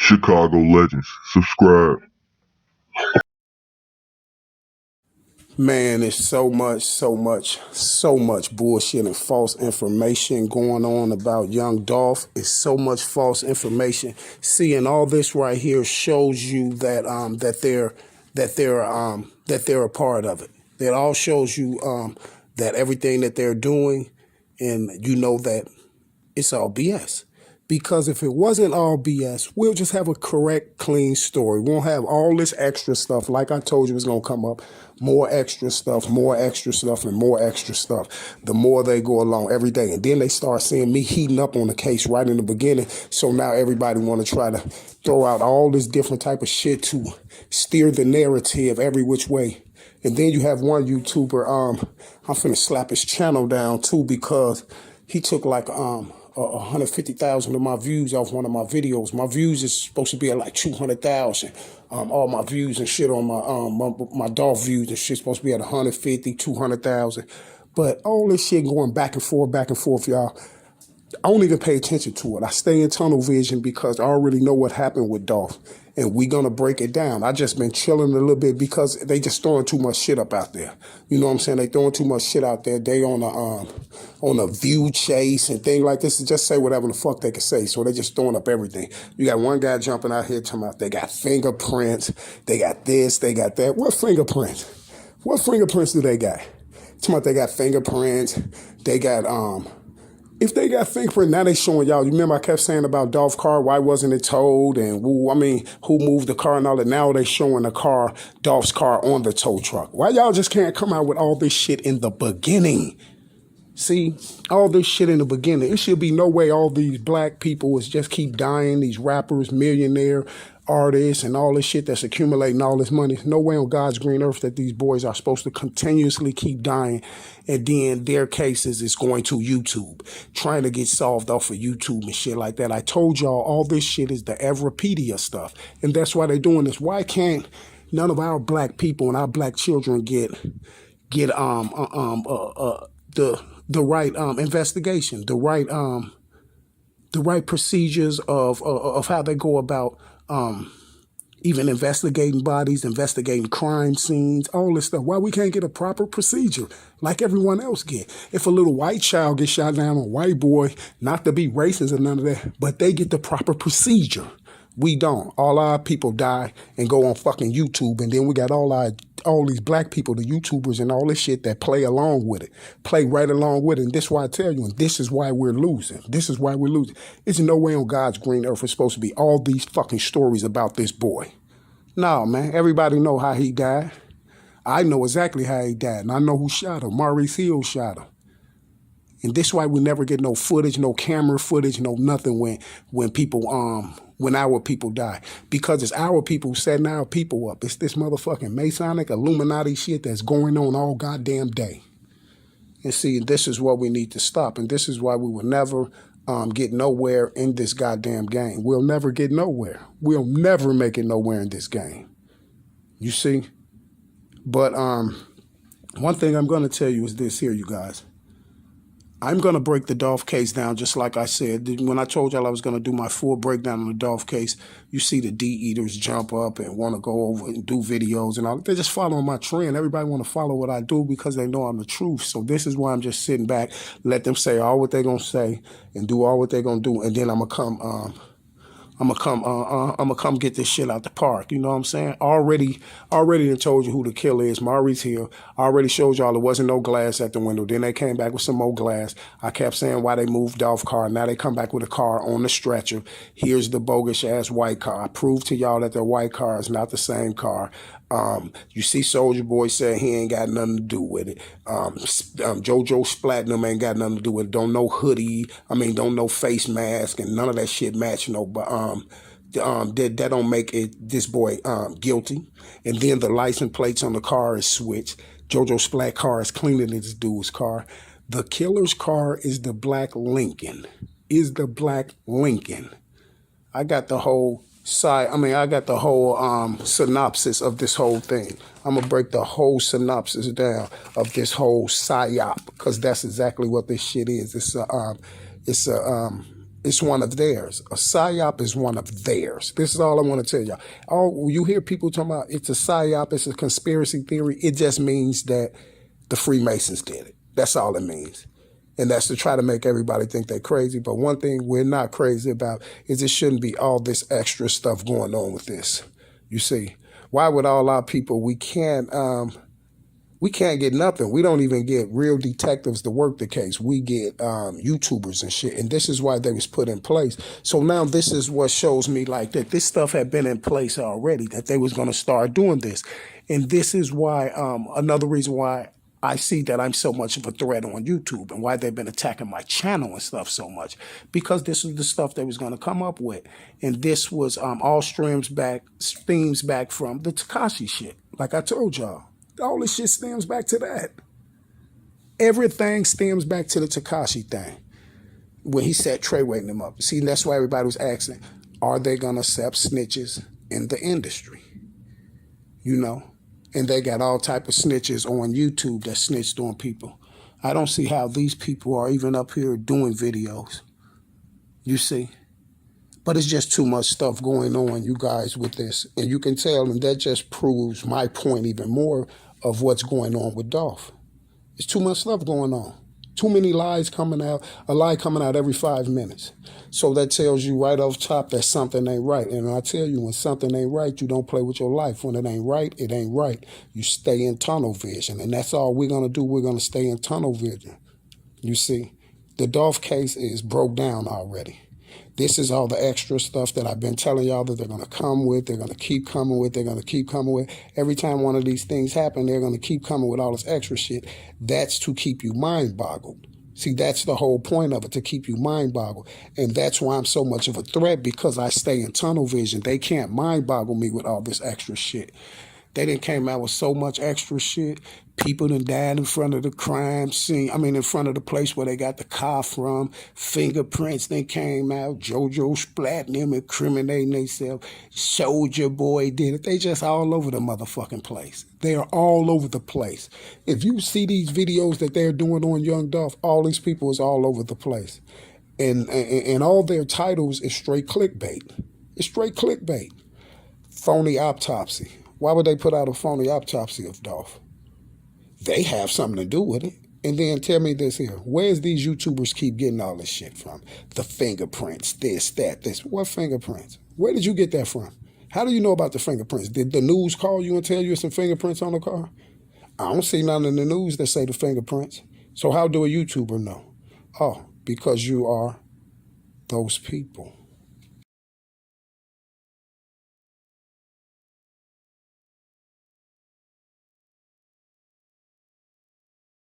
Chicago Legends. Subscribe. Man, it's so much bullshit and false information going on about young Dolph. It's so much false information. Seeing all this right here shows you that they're a part of it. It all shows you that everything that they're doing, and you know that it's all BS. Because if it wasn't all BS, we'll just have a correct, clean story. We won't have all this extra stuff. Like I told you, it's going to come up. More extra stuff, and more extra stuff. The more they go along every day. And then they start seeing me heating up on the case right in the beginning. So now everybody want to try to throw out all this different type of shit to steer the narrative every which way. And then you have one YouTuber, I'm finna slap his channel down too, because he took like 150,000 of my views off one of my videos. My views is supposed to be at like 200,000. All my views and shit on my Dolph views and shit supposed to be at 150, 200,000. But all this shit going back and forth, y'all. I don't even pay attention to it. I stay in tunnel vision because I already know what happened with Dolph. And we're going to break it down. I just been chilling a little bit because they just throwing too much shit up out there. You know what I'm saying? They throwing too much shit out there. They on a view chase and things like this to just say whatever the fuck they can say. So they just throwing up everything. You got one guy jumping out here talking about they got fingerprints. They got this, they got that. What fingerprints? What fingerprints do they got? Talking about they got fingerprints. They got, if they got fingerprint, now they showing y'all. You remember I kept saying about Dolph's car, why wasn't it towed? And who moved the car and all that? Now they showing the car, Dolph's car on the tow truck. Why y'all just can't come out with all this shit in the beginning? See, all this shit in the beginning. It should be no way all these black people is just keep dying, these rappers, millionaire artists, and all this shit that's accumulating all this money. No way on God's green earth that these boys are supposed to continuously keep dying, and then their cases is going to YouTube, trying to get solved off of YouTube and shit like that. I told y'all all this shit is the Evrapedia stuff, and that's why they're doing this. Why can't none of our black people and our black children get the right investigation, the right procedures of how they go about even investigating bodies, investigating crime scenes, all this stuff. Why we can't get a proper procedure like everyone else get? If a little white child gets shot down, a white boy, not to be racist or none of that, but they get the proper procedure. We don't. All our people die and go on fucking YouTube, and then we got all these black people, the YouTubers and all this shit that play along with it, play right along with it. And this is why I tell you, and this is why we're losing. This is why we're losing. It's no way on God's green earth it's supposed to be all these fucking stories about this boy. No, man. Everybody know how he died. I know exactly how he died, and I know who shot him. Maurice Hill shot him. And this is why we never get no footage, no camera footage, no nothing when our people die. Because it's our people who setting our people up. It's this motherfucking Masonic Illuminati shit that's going on all goddamn day. And see, this is what we need to stop. And this is why we will never get nowhere in this goddamn game. We'll never get nowhere. We'll never make it nowhere in this game. You see? But one thing I'm going to tell you is this here, you guys. I'm going to break the Dolph case down just like I said. When I told y'all I was going to do my full breakdown on the Dolph case, you see the D-eaters jump up and want to go over and do videos and all. They're just following my trend. Everybody want to follow what I do because they know I'm the truth. So this is why I'm just sitting back, let them say all what they're going to say and do all what they're going to do. And then I'm going to come get this shit out the park. You know what I'm saying? Already done told you who the killer is, Maurice Hill. I already showed y'all there wasn't no glass at the window. Then they came back with some more glass. I kept saying why they moved Dolph's car. Now they come back with a car on the stretcher. Here's the bogus ass white car. I proved to y'all that their white car is not the same car. You see Solja Boy said he ain't got nothing to do with it. JoJo Splatnum ain't got nothing to do with it. Don't know hoodie. Don't know face mask and none of that shit match, but that don't make it this boy guilty. And then the license plates on the car is switched. JoJo Splat car is cleaner than this dude's car. The killer's car is the black Lincoln. I got the whole I got the whole synopsis of this whole thing. I'm gonna break the whole synopsis down of this whole psyop because that's exactly what this shit is. It's one of theirs. A psyop is one of theirs. This is all I want to tell y'all. All you hear people talking about, it's a psyop, it's a conspiracy theory. It just means that the Freemasons did it. That's all it means. And that's to try to make everybody think they're crazy. But one thing we're not crazy about is it shouldn't be all this extra stuff going on with this. You see, why would all our people, we can't get nothing. We don't even get real detectives to work the case. We get YouTubers and shit. And this is why they was put in place. So now this is what shows me like that this stuff had been in place already, that they was going to start doing this. And this is why, another reason why I see that I'm so much of a threat on YouTube and why they've been attacking my channel and stuff so much, because this is the stuff they was going to come up with. And this was all stems back from the Tekashi shit. Like I told y'all, all this shit stems back to that. Everything stems back to the Tekashi thing when he set Treyway them up. See, that's why everybody was asking, are they going to accept snitches in the industry? You know? And they got all type of snitches on YouTube that snitched on people. I don't see how these people are even up here doing videos. You see? But it's just too much stuff going on, you guys, with this. And you can tell, and that just proves my point even more of what's going on with Dolph. It's too much stuff going on. Too many lies coming out, a lie coming out every 5 minutes. So that tells you right off top that something ain't right. And I tell you, when something ain't right, you don't play with your life. When it ain't right, it ain't right. You stay in tunnel vision. And that's all we're going to do. We're going to stay in tunnel vision. You see, the Dolph case is broke down already. This is all the extra stuff that I've been telling y'all that they're going to come with. They're going to keep coming with. They're going to keep coming with. Every time one of these things happen, they're going to keep coming with all this extra shit. That's to keep you mind boggled. See, that's the whole point of it, to keep you mind boggled. And that's why I'm so much of a threat, because I stay in tunnel vision. They can't mind boggle me with all this extra shit. They done came out with so much extra shit. People done died in front of the crime scene. I mean, in front of the place where they got the car from. Fingerprints then came out. JoJo splatting them, incriminating themselves. Solja Boy did it. They just all over the motherfucking place. They are all over the place. If you see these videos that they're doing on Young Dolph, all these people is all over the place. And all their titles is straight clickbait. It's straight clickbait. Phony autopsy. Why would they put out a phony autopsy of Dolph? They have something to do with it. And then tell me this here. Where's these YouTubers keep getting all this shit from? The fingerprints, this, that, this. What fingerprints? Where did you get that from? How do you know about the fingerprints? Did the news call you and tell you some fingerprints on the car? I don't see none in the news that say the fingerprints. So how do a YouTuber know? Oh, because you are those people.